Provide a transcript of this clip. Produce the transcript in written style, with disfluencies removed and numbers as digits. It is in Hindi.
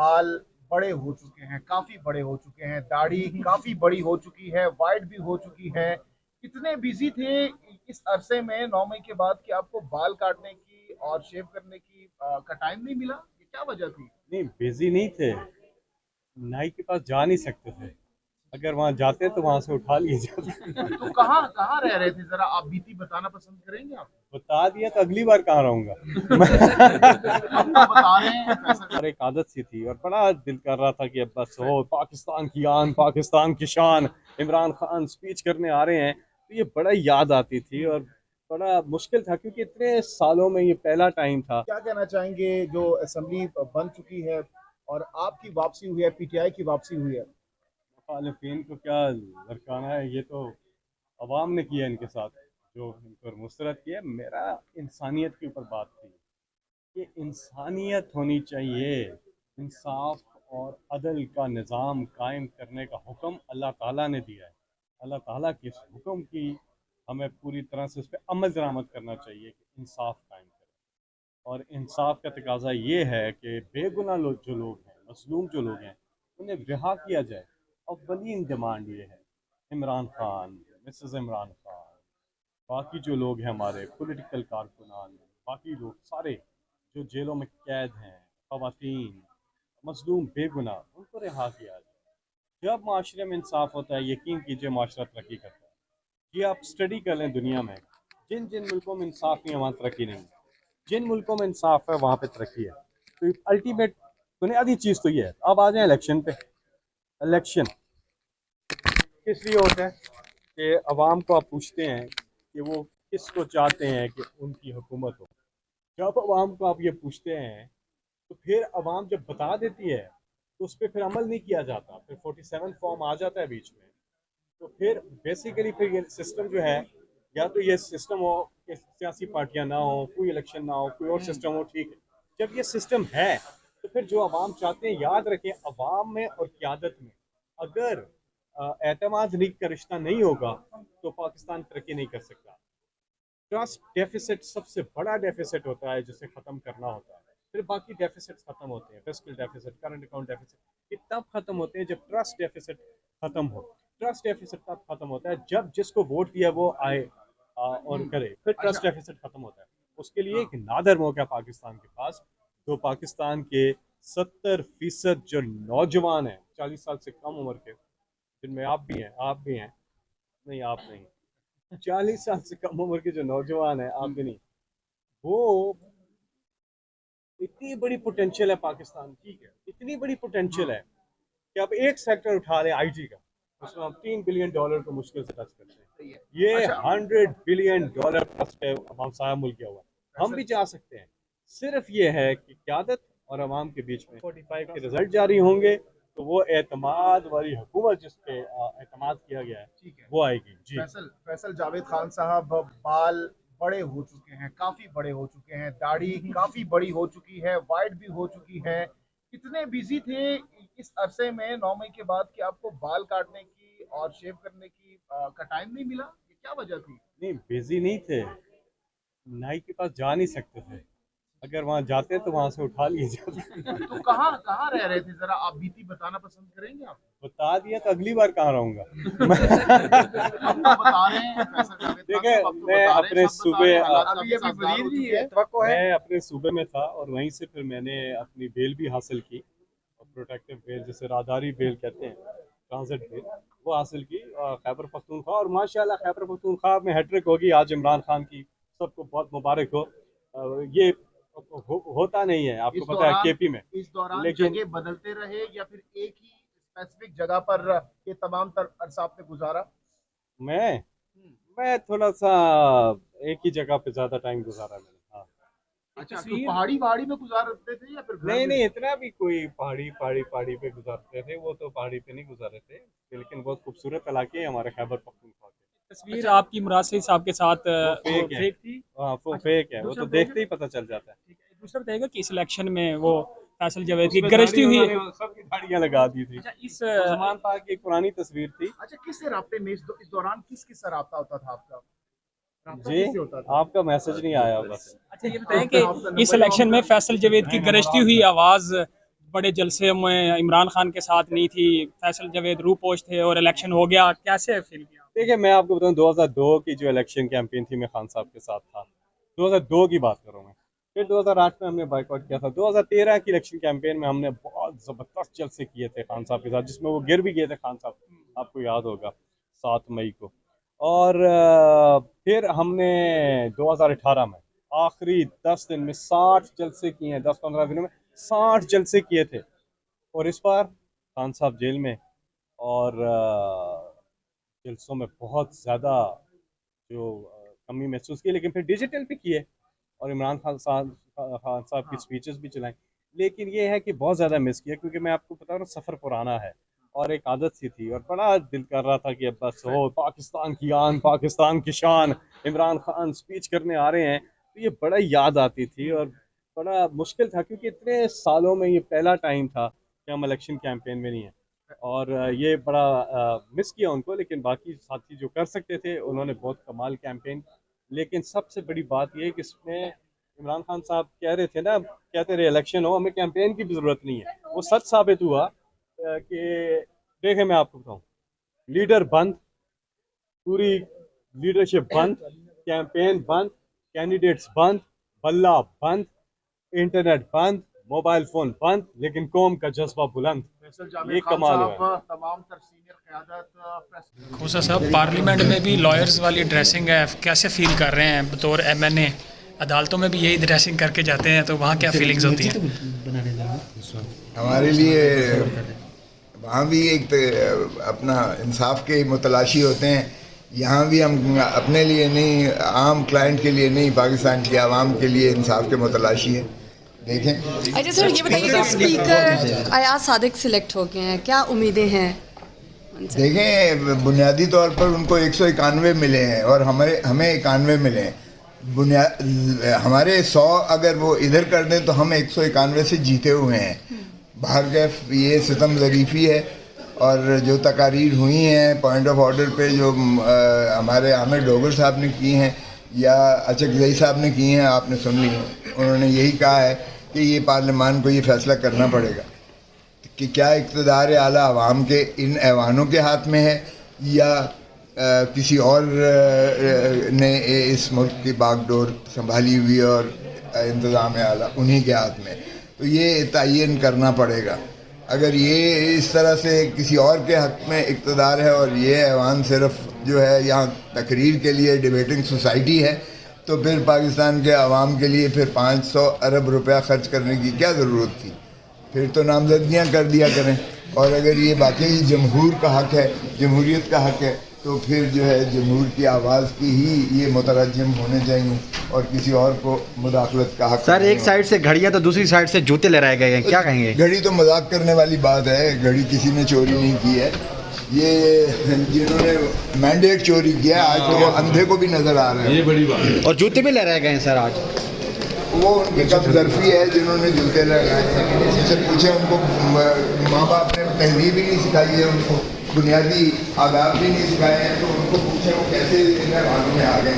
बाल बड़े हो चुके हैं, काफी बड़े हो चुके हैं, दाढ़ी काफी बड़ी हो चुकी है, वाइट भी हो चुकी है। इतने बिजी थे इस अरसे में 9 मई के बाद कि आपको बाल काटने की और शेव करने की का टाइम नहीं मिला। ये क्या वजह थी? नहीं, बिजी नहीं थे। नाई के पास जा नहीं सकते थे। अगर वहां जाते तो वहां से उठा लिए जाते। तो कहाँ कहाँ रह रहे थे, जरा आप बीती बताना पसंद करेंगे आप? बता दिया तो अगली बार कहाँ रहूंगा। हम तो बता रहे हैं फैसल। और एक आदत सी थी और बड़ा दिल कर रहा था कि अब बस हो, पाकिस्तान की आन, पाकिस्तान की शान, इमरान खान स्पीच करने आ रहे हैं, तो ये बड़ा याद आती थी और बड़ा मुश्किल था क्योंकि इतने सालों में ये पहला टाइम था। क्या कहना चाहेंगे जो असेंबली बन चुकी है और आपकी वापसी हुई है, पीटीआई की वापसी हुई है? मुखालिफिन को क्या लड़काना है, ये तो अवाम ने किया इनके साथ, जो इन पर मुस्तरद किया। मेरा इंसानियत के ऊपर बात थी कि इंसानियत होनी चाहिए। इंसाफ और अदल का निज़ाम कायम करने का हुक्म अल्लाह ताला ने दिया है। अल्लाह ताला के इस हुक्म की हमें पूरी तरह से उस पर अमल दरामद करना चाहिए कि इंसाफ कायम करें। और इंसाफ का तकाजा ये है कि बेगुनाह लोग, जो लोग हैं, मजलूम जो लोग हैं, उन्हें रिहा किया जाए। अव्वलीन डिमांड ये है। इमरान खान, मिसेस इमरान खान, बाकी जो लोग हैं हमारे पॉलिटिकल कारकुनान, बाकी लोग सारे जो जेलों में कैद हैं, खवातीन, मजलूम बेगुनाह, उनको रिहा किया जाए। जब माशरे में इंसाफ होता है, यकीन कीजिए माशरा तरक्की करता है। ये आप स्टडी कर लें दुनिया में, जिन जिन मुल्कों में इंसाफ नहीं है वहाँ तरक्की नहीं है। जिन मुल्कों में इंसाफ है वहाँ पे तरक्की है। तो अल्टीमेट बुनियादी चीज़ तो ये है। अब आ जाए इलेक्शन पे। इलेक्शन किस लिए होता है कि अवाम को आप पूछते हैं कि वो किसको चाहते हैं कि उनकी हुकूमत हो। जब अवाम को आप ये पूछते हैं तो फिर अवाम जब बता देती है तो उस पर फिर अमल नहीं किया जाता, फिर 47 फॉर्म आ जाता है बीच में। तो फिर बेसिकली फिर ये सिस्टम जो है, या तो ये सिस्टम हो कि सियासी पार्टियां ना हो, कोई इलेक्शन ना हो, कोई और सिस्टम हो, ठीक है। जब ये सिस्टम है तो फिर जो अवाम चाहते हैं, याद रखें, अवाम में और क़यादत में अगर एतमाद लीग का रिश्ता नहीं होगा तो पाकिस्तान तरक्की नहीं कर सकता। ट्रस्ट डेफिसिट सबसे बड़ा डेफिसिट होता है जिसे ख़त्म करना होता है। फिर बाकी डेफिसिट ख़त्म होते हैं, fiscal deficit, current account deficit, ये तब ख़त्म होते हैं जब ट्रस्ट डेफिसिट ख़त्म हो। ट्रस्ट डेफिसिट तब ख़त्म होता है जब जिसको वोट दिया वो आए और करे, फिर ट्रस्ट अच्छा। डेफिसिट ख़त्म होता है। उसके लिए एक नादर मौका पाकिस्तान के पास, जो पाकिस्तान के 70% जो नौजवान हैं, 40 साल से कम उम्र के, जिनमें आप भी हैं, नहीं आप नहीं, 40 साल से कम उम्र के जो नौजवान है, आप भी नहीं, वो इतनी बड़ी पोटेंशियल है पाकिस्तान की, इतनी बड़ी पोटेंशियल है कि आप एक सेक्टर उठा लें आईटी का, उसमें हम $3 बिलियन को मुश्किल से टच करते हैं। ये अच्छा। $100 बिलियन प्लस पे हमसाया मुल्क गया हुआ है। हम भी जा सकते हैं। सिर्फ ये है कि क़यादत और अवाम के बीच में 45 के रिजल्ट जारी होंगे तो वो एतमाद वाली हुकूमत जिस पे एतमाद किया गया है ठीक है। वो आएगी जी। फैसल फैसल जावेद खान साहब, बाल बड़े हो चुके हैं, काफी बड़े हो चुके हैं, दाढ़ी काफी बड़ी हो चुकी है, वाइट भी हो चुकी है। इतने बिजी थे इस अरसे में 9 मई के बाद कि आपको बाल काटने की और शेव करने की का टाइम नहीं मिला। ये क्या वजह थी? नहीं, बिजी नहीं थे। नाई के पास जा नहीं सकते थे। अगर वहां जाते तो वहां से उठा लिए जाते। तो कहाँ कहाँ रह रहे थे, जरा आप बीती बताना पसंद करेंगे आप? बता दिया तो अगली बार कहाँ रहूंगा। हम तो बता रहे हैं फैसल जावेद खान देखे, साहब, अब तो मैं बता रहे हैं, अपने सब बता रहे सूबे हैं, हालात काफी साजगार हो चुके हैं। मैं अपने सूबे में था और वहीं से फिर मैंने अपनी बेल भी हासिल की, और प्रोटेक्टिव बेल जिसे राहदारी बेल कहते हैं, ट्रांजिट बेल, वो हासिल की खैबर पख्तूनख्वा। और माशाल्लाह खैबर पख्तूनख्वा में हैट्रिक होगी आज इमरान खान की, सबको बहुत मुबारक हो। ये होता नहीं है, आपको पता है केपी में। इस दौरान लेकिन जगह बदलते रहे या फिर एक ही स्पेसिफिक जगह पर ये तमाम अरसा आपने गुजारा? मैं मैं थोड़ा सा एक ही जगह पे ज्यादा टाइम गुजारा मैंने, हाँ। अच्छा, तो पहाड़ी पहाड़ी में गुजारते थे या फिर घर नहीं में नहीं, भी? इतना भी कोई पहाड़ी पे गुजारते थे, वो तो पहाड़ी पे नहीं गुजारे थे। लेकिन बहुत खूबसूरत इलाके हैं हमारे खैबर पख्तूनख्वा के। तस्वीर आपकी मुराद साहब के साथ वो वो फेक है। फेक थी। हाँ, वो अच्छा, फेक है, वो दूसरा तो बताइएगा। देखते ही पता चल जाता है। ठीक है, दूसरा बताइएगा कि इस इलेक्शन में वो फैसल जावेद की उसमें गरजती दाढ़ी हुई उन्होंने है। सबकी दाढ़ियां लगा दी थी। अच्छा, इस उस्मान पाक की एक पुरानी तस्वीर थी। अच्छा, किससे राब्ते में इस दौरान किस राब्ता होता था आपका? राब्ता जी, किससे होता था? आपका मैसेज नहीं आया बस। अच्छा, ये बताएं आपका कि इस नंबर इलेक्शन में फैसल जावेद की नहीं, नंबर गरजती ऑन हुई था। आवाज़ बड़े जलसे में इमरान खान के साथ नहीं थी, फैसल जावेद रूपोश थे और इलेक्शन हो गया, कैसे फील किया? देखिए, मैं आपको बताऊं, 2002 की जो इलेक्शन कैंपेन थी, मैं खान साहब के साथ था। 2002 की बात कर रहा हूँ मैं। फिर 2008 में हमने बाइकआउट किया था। 2013 की इलेक्शन कैंपेन में हमने बहुत ज़बरदस्त जलसे किए थे खान साहब के साथ, जिसमें वो गिर भी गए थे खान साहब, आपको याद होगा, 7 मई को। और फिर हमने 2018 में आखिरी 10 दिन में 60 जलसे किए हैं, 10-15 दिनों में 60 जलसे किए थे। और इस बार खान साहब जेल में, और जलसों में बहुत ज़्यादा जो कमी महसूस की, लेकिन फिर डिजिटल भी किए और इमरान खान साहब की स्पीचेस भी चलाई। लेकिन ये है कि बहुत ज़्यादा मिस किया, क्योंकि मैं आपको बता रहा हूँ, सफ़र पुराना है और एक आदत सी थी, और बड़ा दिल कर रहा था कि अब बस हो, पाकिस्तान की आन, पाकिस्तान की शान, इमरान खान स्पीच करने आ रहे हैं, तो ये बड़ा याद आती थी और बड़ा मुश्किल था, क्योंकि इतने सालों में ये पहला टाइम था कि हम इलेक्शन कैंपेन में नहीं हैं। और ये बड़ा मिस किया उनको, लेकिन बाकी साथी जो कर सकते थे उन्होंने बहुत कमाल कैंपेन। लेकिन सबसे बड़ी बात ये है कि इसमें इमरान खान साहब कह रहे थे ना, कहते रहे इलेक्शन हो, हमें कैंपेन की भी ज़रूरत नहीं है। वो सच साबित हुआ कि देखें, मैं आपको बताऊं, लीडर बंद, पूरी लीडरशिप बंद, कैंपेन बंद, कैंडिडेट्स बंद, बल्ला बंद, इंटरनेट बंद, मोबाइल फ़ोन बंद, लेकिन कौम का जज्बा बुलंद। फैसल जावेद ये खान कमाल साहब है। तमाम तर सीनियर क़यादत प्रेस खोसा साहब, पार्लियामेंट में भी लॉयर्स वाली ड्रेसिंग है, कैसे फील कर रहे हैं बतौर एमएनए? अदालतों में भी यही ड्रेसिंग करके जाते हैं, तो वहाँ क्या फीलिंग्स होती हैं? हमारे लिए वहाँ भी एक अपना इंसाफ के मुतलाशी होते हैं। यहाँ भी हम अपने लिए नहीं, आम क्लाइंट के लिए नहीं, पाकिस्तान की आवाम के लिए इंसाफ के मुतलाशी है। देखें। अच्छा सर, ये बताइए कि स्पीकर अयाज सादिक सिलेक्ट हो गए हैं, क्या उम्मीदें हैं उनसे? देखें, बुनियादी तौर पर उनको 191 मिले हैं और हमें 91 मिले हैं। हमारे 100 अगर वो इधर कर दें तो हम 191 से जीते हुए हैं। भार्गव, ये सितम ज़रीफ़ी है। और जो तकारीर हुई हैं पॉइंट ऑफ ऑर्डर पे, जो हमारे आमिर डोगर साहब ने की हैं या अचकज़ई साहब ने की हैं, आपने सुन ली। उन्होंने यही कहा है कि ये पार्लियामान को ये फ़ैसला करना पड़ेगा कि क्या इक़्तिदार आला अवाम के इन ऐवानों के हाथ में है या किसी और ने इस मुल्क की बागडोर संभाली हुई और इंतज़ाम आला उन्हीं के हाथ में। तो ये तयन करना पड़ेगा। अगर ये इस तरह से किसी और के हक़ में इक़्तिदार है और ये ऐवान सिर्फ जो है यहाँ तकरीर के लिए डिबेटिंग सोसाइटी है, तो फिर पाकिस्तान के अवाम के लिए फिर 500 अरब रुपया ख़र्च करने की क्या ज़रूरत थी? फिर तो नामजदगियाँ कर दिया करें। और अगर ये वाकई जमहूर का हक़ है, जमहूरियत का हक़ है, तो फिर जो है जमहूर की आवाज़ की ही ये मुतरज्जिम होने चाहिए और किसी और को मुदाखलत का हक़। सर, एक साइड से घड़ियाँ तो दूसरी साइड से जूते लहराए गए हैं, क्या कहेंगे? घड़ी तो मजाक करने वाली बात है, घड़ी किसी ने चोरी नहीं की है। ये जिन्होंने मैंडेट चोरी किया, आज तो अंधे को भी नज़र आ रहा है। ये बड़ी बात है। और जूते भी लहराए गए हैं सर आज। वो उनकी कम ज़र्फ़ी है जिन्होंने जूते लगाए हैं। उनसे पूछे, उनको माँ बाप ने तहजीब ही नहीं सिखाई है, उनको बुनियादी आदाब भी नहीं सिखाए हैं, तो उनको पूछे वो कैसे इन ऐवानों में आ गए।